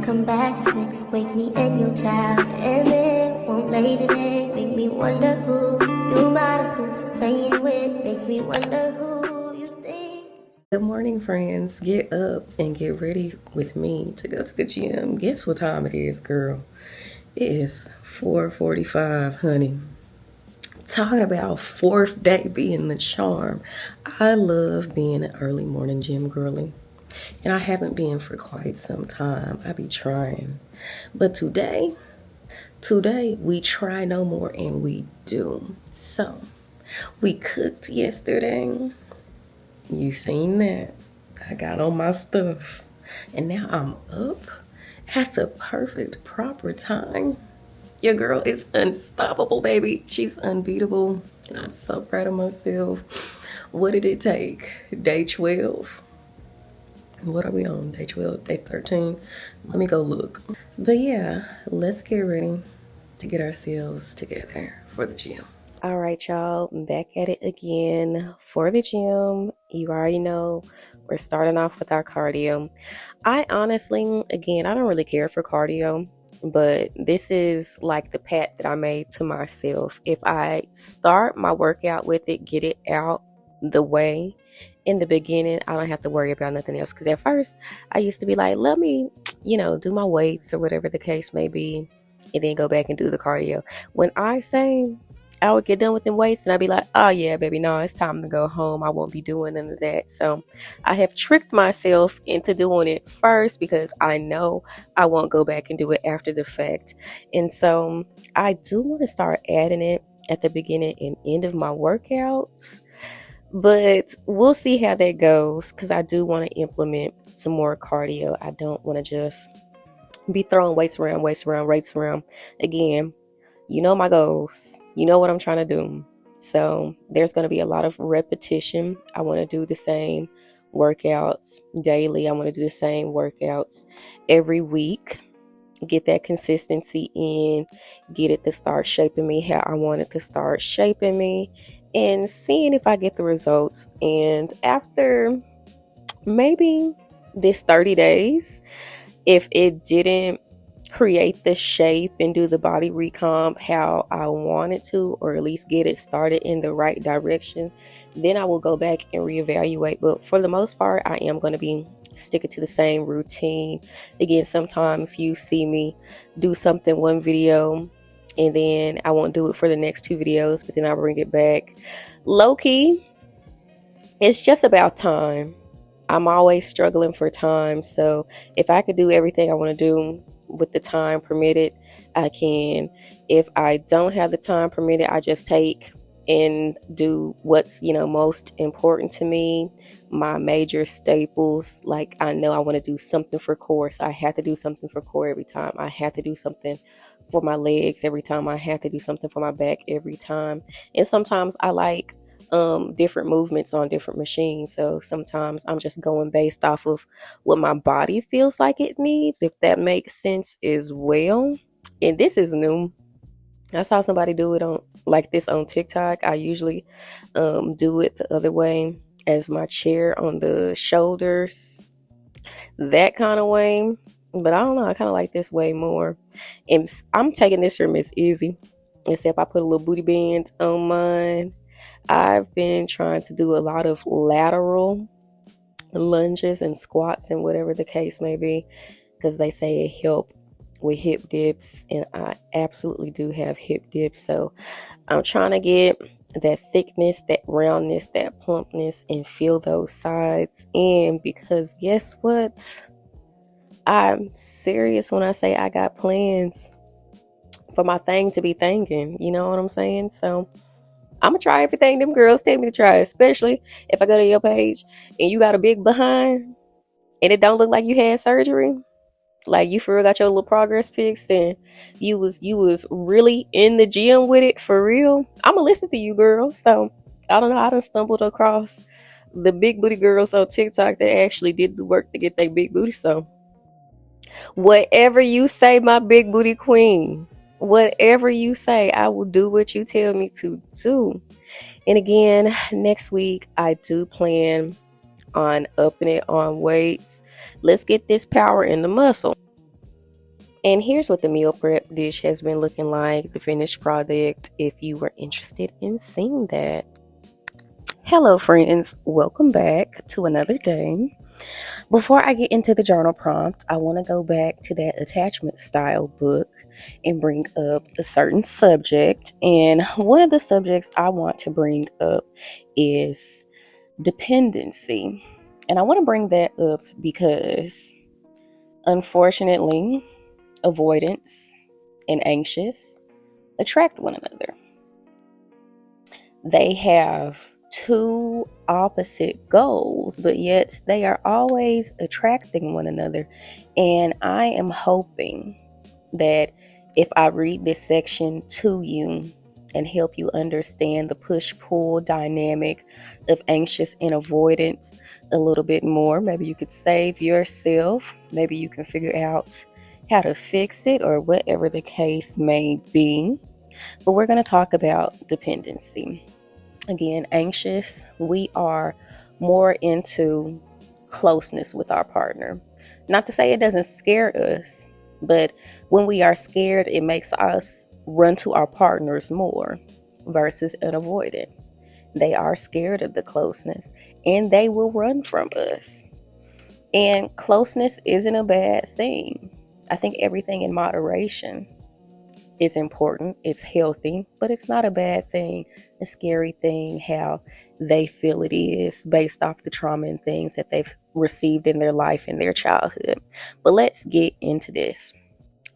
Come back at 6, wake me and your child, and then won't lay today. Make me wonder who you might have been playing with. Makes me wonder who you think. Good morning, friends. Get up and get ready with me to go to the gym. Guess what time it is, girl? It is 4:45, honey. Talking about fourth day being the charm. I love being an early morning gym girly, and I haven't been for quite some time. I be trying. But today we try no more and we do. So, we cooked yesterday. You seen that. I got on my stuff. And now I'm up at the perfect proper time. Your girl is unstoppable, baby. She's unbeatable. And I'm so proud of myself. What did it take? Day 12. What are we on? Day 12, day 13. Let me go look. But yeah, let's get ready to get ourselves together for the gym. All right, y'all, back at it again for the gym. You already know we're starting off with our cardio. I honestly, again, I don't really care for cardio, but this is like the pat that I made to myself. If I start my workout with it, get it out the way in the beginning, I don't have to worry about nothing else. Because at first, I used to be like, let me, do my weights or whatever the case may be, and then go back and do the cardio. When I say I would get done with them weights and I'd be like, oh yeah, baby, no, it's time to go home. I won't be doing none of that. So I have tricked myself into doing it first because I know I won't go back and do it after the fact. And so I do want to start adding it at the beginning and end of my workouts. But we'll see how that goes because I do want to implement some more cardio. I don't want to just be throwing weights around. Again, you know my goals. You know what I'm trying to do. So there's going to be a lot of repetition. I want to do the same workouts daily. I want to do the same workouts every week. Get that consistency in. Get it to start shaping me how I want it to start shaping me. And seeing if I get the results. And after maybe this 30 days, if it didn't create the shape and do the body recomp how I wanted to, or at least get it started in the right direction, then I will go back and reevaluate. But for the most part, I am going to be sticking to the same routine. Again, sometimes you see me do something one video and then I won't do it for the next 2 videos, but then I'll bring it back. Low key, it's just about time. I'm always struggling for time. So if I could do everything I want to do with the time permitted, I can. If I don't have the time permitted, I just take and do what's, most important to me. My major staples, like I know I want to do something for core, so I have to do something for core every time. I have to do something for my legs every time. I have to do something for my back every time. And sometimes I like different movements on different machines. So sometimes I'm just going based off of what my body feels like it needs, if that makes sense as well. And this is new. I saw somebody do it on like this on TikTok. I usually do it the other way, as my chair on the shoulders, that kind of way. But I don't know, I kind of like this way more. And I'm taking this from Miss Easy, except I put a little booty band on mine. I've been trying to do a lot of lateral lunges and squats and whatever the case may be, because they say it helps with hip dips, and I absolutely do have hip dips. So I'm trying to get that thickness, that roundness, that plumpness, and feel those sides in, because guess what? I'm serious when I say I got plans for my thing to be thinking. You know what I'm saying? So I'm going to try everything them girls tell me to try, especially if I go to your page and you got a big behind and it don't look like you had surgery. Like you for real got your little progress pics and you was really in the gym with it for real. I'm going to listen to you, girl. So I don't know. I done stumbled across the big booty girls on TikTok that actually did the work to get their big booty. So whatever you say, my big booty queen, whatever you say, I will do what you tell me to do. And again, next week, I do plan on upping it on weights. Let's get this power in the muscle. And here's what the meal prep dish has been looking like, the finished product, if you were interested in seeing that. Hello, friends. Welcome back to another day. Before I get into the journal prompt, I want to go back to that attachment style book and bring up a certain subject. And one of the subjects I want to bring up is dependency. And I want to bring that up because, unfortunately, avoidance and anxious attract one another. They have two opposite goals, but yet they are always attracting one another. And I am hoping that if I read this section to you and help you understand the push-pull dynamic of anxious and avoidance a little bit more, maybe you could save yourself, maybe you can figure out how to fix it or whatever the case may be. But we're going to talk about dependency. Again, anxious, we are more into closeness with our partner. Not to say it doesn't scare us, but when we are scared, it makes us run to our partners more versus an avoidant. They are scared of the closeness and they will run from us. And closeness isn't a bad thing. I think everything in moderation is important, it's healthy, but it's not a bad thing, a scary thing, how they feel it is based off the trauma and things that they've received in their life in their childhood. But let's get into this.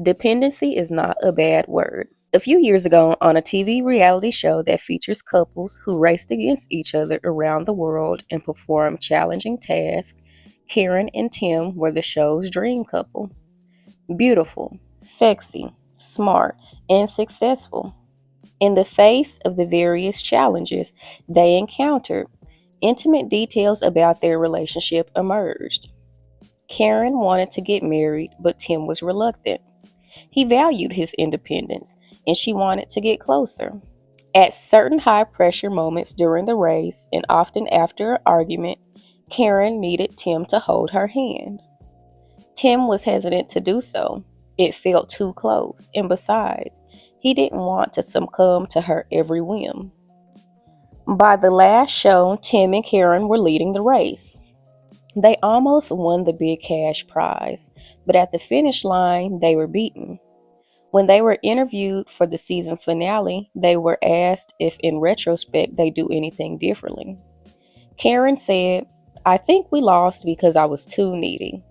Dependency is not a bad word. A few years ago, on a TV reality show that features couples who raced against each other around the world and performed challenging tasks, Karen and Tim were the show's dream couple. Beautiful, sexy, smart, and successful. In the face of the various challenges they encountered, intimate details about their relationship emerged. Karen wanted to get married, but Tim was reluctant. He valued his independence, and she wanted to get closer. At certain high pressure moments during the race, and often after an argument, Karen needed Tim to hold her hand. Tim was hesitant to do so. It felt too close, and besides, he didn't want to succumb to her every whim. By the last show, Tim and Karen were leading the race. They almost won the big cash prize, but at the finish line, they were beaten. When they were interviewed for the season finale, they were asked if, in retrospect, they do anything differently. Karen said, "I think we lost because I was too needy.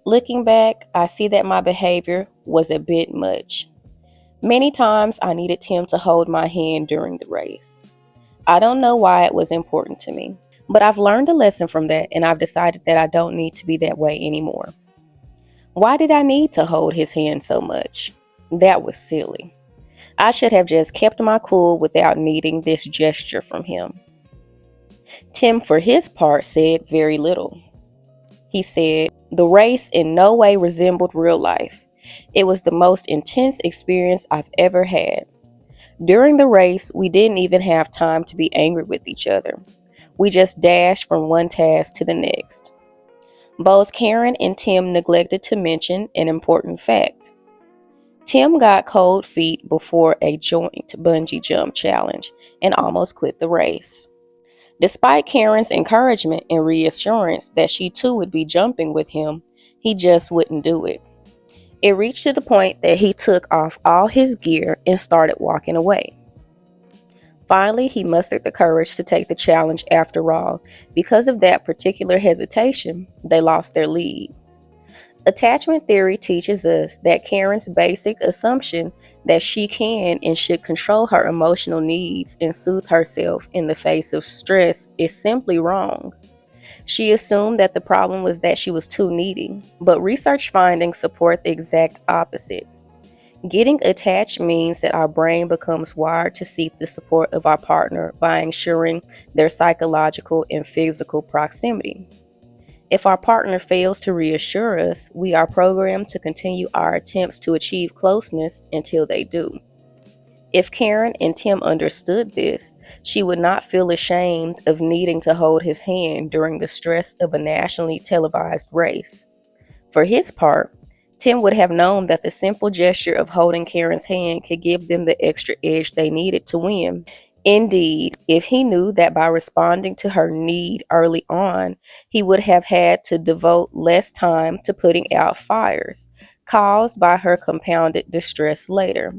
Looking back, I see that my behavior was a bit much. Many times I needed Tim to hold my hand during the race. I don't know why it was important to me, but I've learned a lesson from that and I've decided that I don't need to be that way anymore. Why did I need to hold his hand so much? That was silly. I should have just kept my cool without needing this gesture from him." Tim, for his part, said very little. He said, "The race in no way resembled real life. It was the most intense experience I've ever had. During the race, we didn't even have time to be angry with each other. We just dashed from one task to the next." Both Karen and Tim neglected to mention an important fact. Tim got cold feet before a joint bungee jump challenge and almost quit the race. Despite Karen's encouragement and reassurance that she too would be jumping with him, he just wouldn't do it. It reached to the point that he took off all his gear and started walking away. Finally, he mustered the courage to take the challenge after all. Because of that particular hesitation, they lost their lead. Attachment theory teaches us that Karen's basic assumption that she can and should control her emotional needs and soothe herself in the face of stress is simply wrong. She assumed that the problem was that she was too needy, but research findings support the exact opposite. Getting attached means that our brain becomes wired to seek the support of our partner by ensuring their psychological and physical proximity. If our partner fails to reassure us, we are programmed to continue our attempts to achieve closeness until they do. If Karen and Tim understood this, she would not feel ashamed of needing to hold his hand during the stress of a nationally televised race. For his part, Tim would have known that the simple gesture of holding Karen's hand could give them the extra edge they needed to win. Indeed, if he knew that by responding to her need early on, he would have had to devote less time to putting out fires caused by her compounded distress later,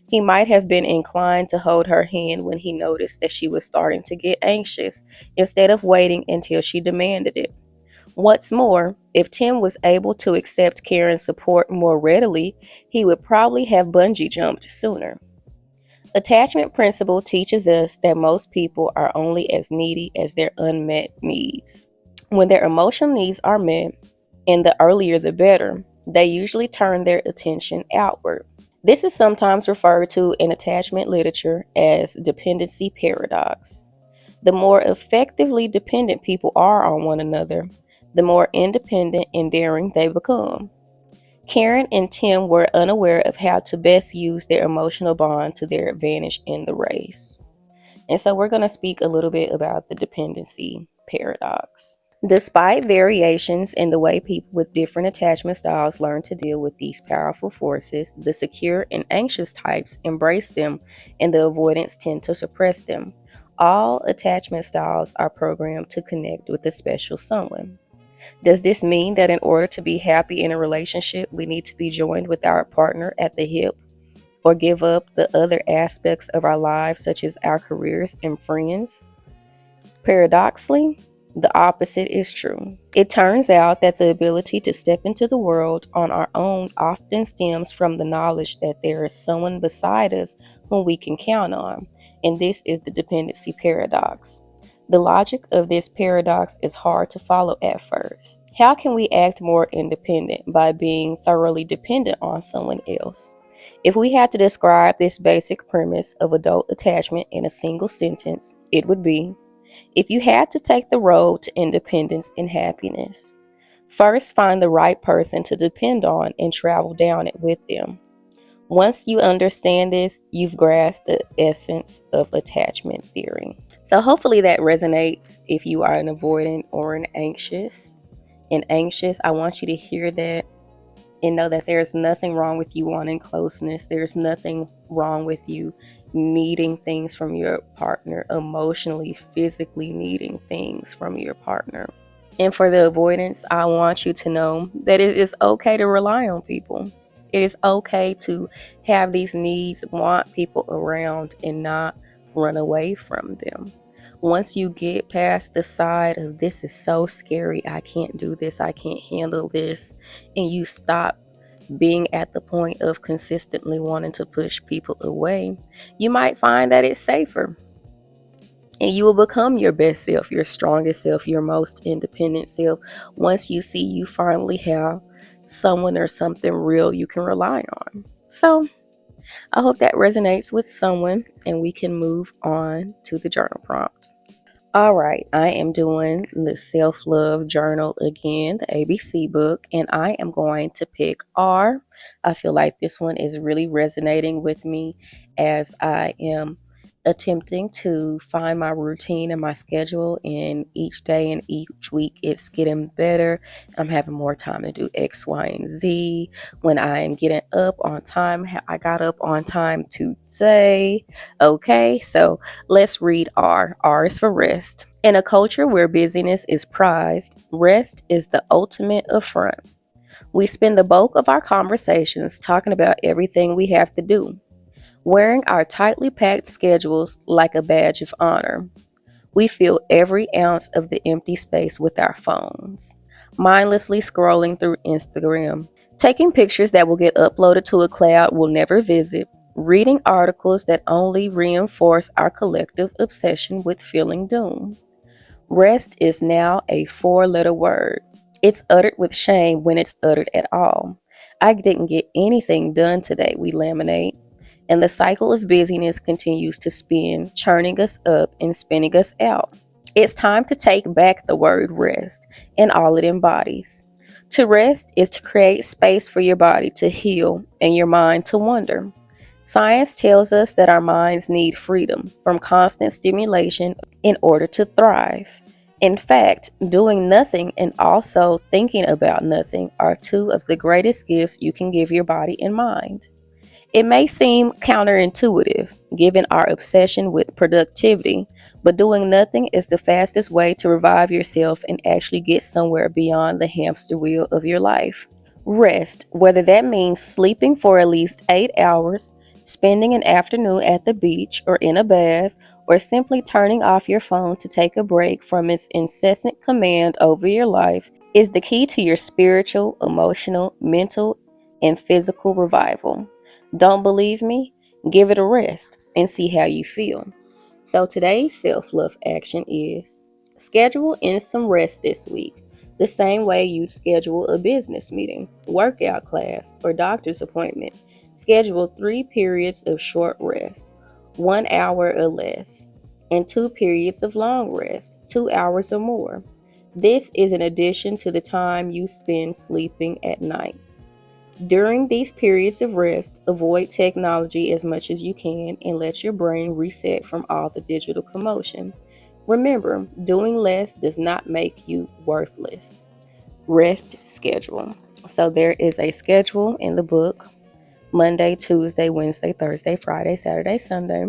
he might have been inclined to hold her hand when he noticed that she was starting to get anxious instead of waiting until she demanded it. What's more, if Tim was able to accept Karen's support more readily, he would probably have bungee jumped sooner. Attachment principle teaches us that most people are only as needy as their unmet needs. When their emotional needs are met, and the earlier the better, they usually turn their attention outward. This is sometimes referred to in attachment literature as dependency paradox. The more effectively dependent people are on one another, the more independent and daring they become. Karen and Tim were unaware of how to best use their emotional bond to their advantage in the race. And so we're going to speak a little bit about the dependency paradox. Despite variations in the way people with different attachment styles learn to deal with these powerful forces, the secure and anxious types embrace them and the avoidants tend to suppress them. All attachment styles are programmed to connect with a special someone. Does this mean that in order to be happy in a relationship, we need to be joined with our partner at the hip or give up the other aspects of our lives, such as our careers and friends? Paradoxically, the opposite is true. It turns out that the ability to step into the world on our own often stems from the knowledge that there is someone beside us whom we can count on, and this is the dependency paradox. The logic of this paradox is hard to follow at first. How can we act more independent by being thoroughly dependent on someone else? If we had to describe this basic premise of adult attachment in a single sentence, it would be: if you had to take the road to independence and happiness, first find the right person to depend on and travel down it with them. Once you understand this, you've grasped the essence of attachment theory. So hopefully that resonates if you are an avoidant or an anxious. I want you to hear that and know that there's nothing wrong with you wanting closeness. There's nothing wrong with you needing things from your partner, emotionally, physically needing things from your partner. And for the avoidance, I want you to know that it is okay to rely on people. It is okay to have these needs, want people around, and not run away from them. Once you get past the side of this is so scary, I can't do this, I can't handle this, and you stop being at the point of consistently wanting to push people away, you might find that it's safer. And you will become your best self, your strongest self, your most independent self once you see you finally have someone or something real you can rely on. So I hope that resonates with someone and we can move on to the journal prompt. All right, I am doing the self-love journal again, the ABC book, and I am going to pick R. I feel like this one is really resonating with me as I am attempting to find my routine and my schedule, and each day and each week it's getting better. I'm having more time to do X, Y, and Z. When I am getting up on time, I got up on time today. Okay, so let's read R. R is for rest. In a culture where busyness is prized, rest is the ultimate affront. We spend the bulk of our conversations talking about everything we have to do, wearing our tightly packed schedules like a badge of honor. We fill every ounce of the empty space with our phones, mindlessly scrolling through Instagram, taking pictures that will get uploaded to a cloud we'll never visit, reading articles that only reinforce our collective obsession with feeling doomed. Rest is now a four-letter word. It's uttered with shame when it's uttered at all. I didn't get anything done today, we laminate. And the cycle of busyness continues to spin, churning us up and spinning us out. It's time to take back the word rest and all it embodies. To rest is to create space for your body to heal and your mind to wander. Science tells us that our minds need freedom from constant stimulation in order to thrive. In fact, doing nothing and also thinking about nothing are two of the greatest gifts you can give your body and mind. It may seem counterintuitive given our obsession with productivity, but doing nothing is the fastest way to revive yourself and actually get somewhere beyond the hamster wheel of your life. Rest, whether that means sleeping for at least 8 hours, spending an afternoon at the beach or in a bath, or simply turning off your phone to take a break from its incessant command over your life, is the key to your spiritual, emotional, mental, and physical revival. Don't believe me? Give it a rest and see how you feel. So today's self-love action is schedule in some rest this week, the same way you'd schedule a business meeting, workout class, or doctor's appointment. Schedule 3 periods of short rest, 1 hour or less, and 2 periods of long rest, 2 hours or more. This is in addition to the time you spend sleeping at night. During these periods of rest, avoid technology as much as you can and let your brain reset from all the digital commotion. Remember, doing less does not make you worthless. Rest schedule. So there is a schedule in the book: Monday, Tuesday, Wednesday, Thursday, Friday, Saturday, Sunday.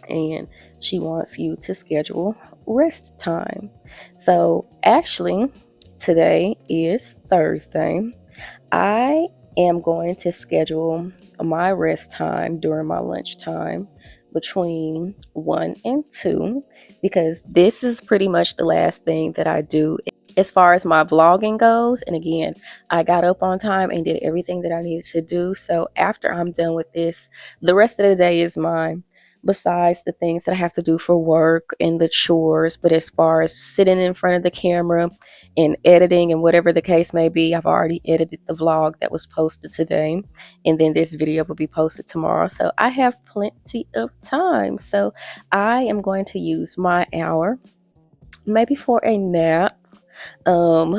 And she wants you to schedule rest time. So actually, today is Thursday. I am going to schedule my rest time during my lunch time between 1 and 2, because this is pretty much the last thing that I do as far as my vlogging goes. And again, I got up on time and did everything that I needed to do. So after I'm done with this, the rest of the day is mine, besides the things that I have to do for work and the chores. But as far as sitting in front of the camera and editing and whatever the case may be, I've already edited the vlog that was posted today, and then this video will be posted tomorrow. So I have plenty of time. So I am going to use my hour maybe for a nap, um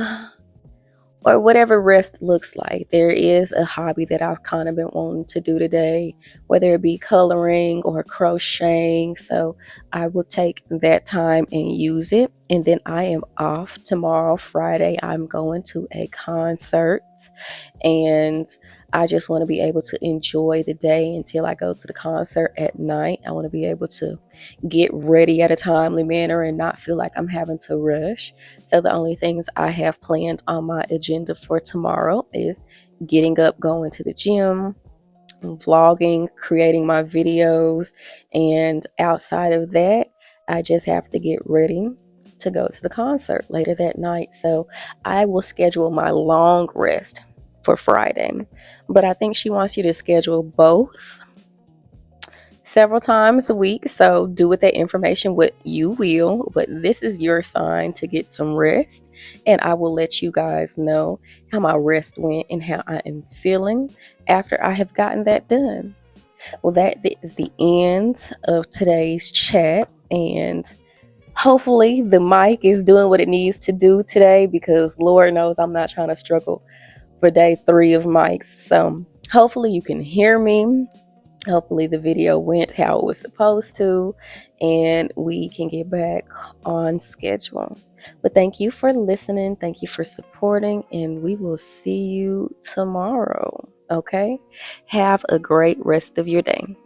or whatever rest looks like. There is a hobby that I've kind of been wanting to do today, whether it be coloring or crocheting. So I will take that time and use it. And then I am off tomorrow, Friday. I'm going to a concert, and I just want to be able to enjoy the day until I go to the concert at night. I want to be able to get ready at a timely manner and not feel like I'm having to rush. So the only things I have planned on my agenda for tomorrow is getting up, going to the gym, vlogging, creating my videos, and outside of that, I just have to get ready to go to the concert later that night. So I will schedule my long rest for Friday. But I think she wants you to schedule both several times a week. So do with that information what you will, but this is your sign to get some rest. And I will let you guys know how my rest went and how I am feeling after I have gotten that done. Well, that is the end of today's chat, and hopefully the mic is doing what it needs to do today, because Lord knows I'm not trying to struggle for day 3 of mics. So hopefully you can hear me. Hopefully the video went how it was supposed to, and we can get back on schedule. But thank you for listening. Thank you for supporting, and we will see you tomorrow. Okay? Have a great rest of your day.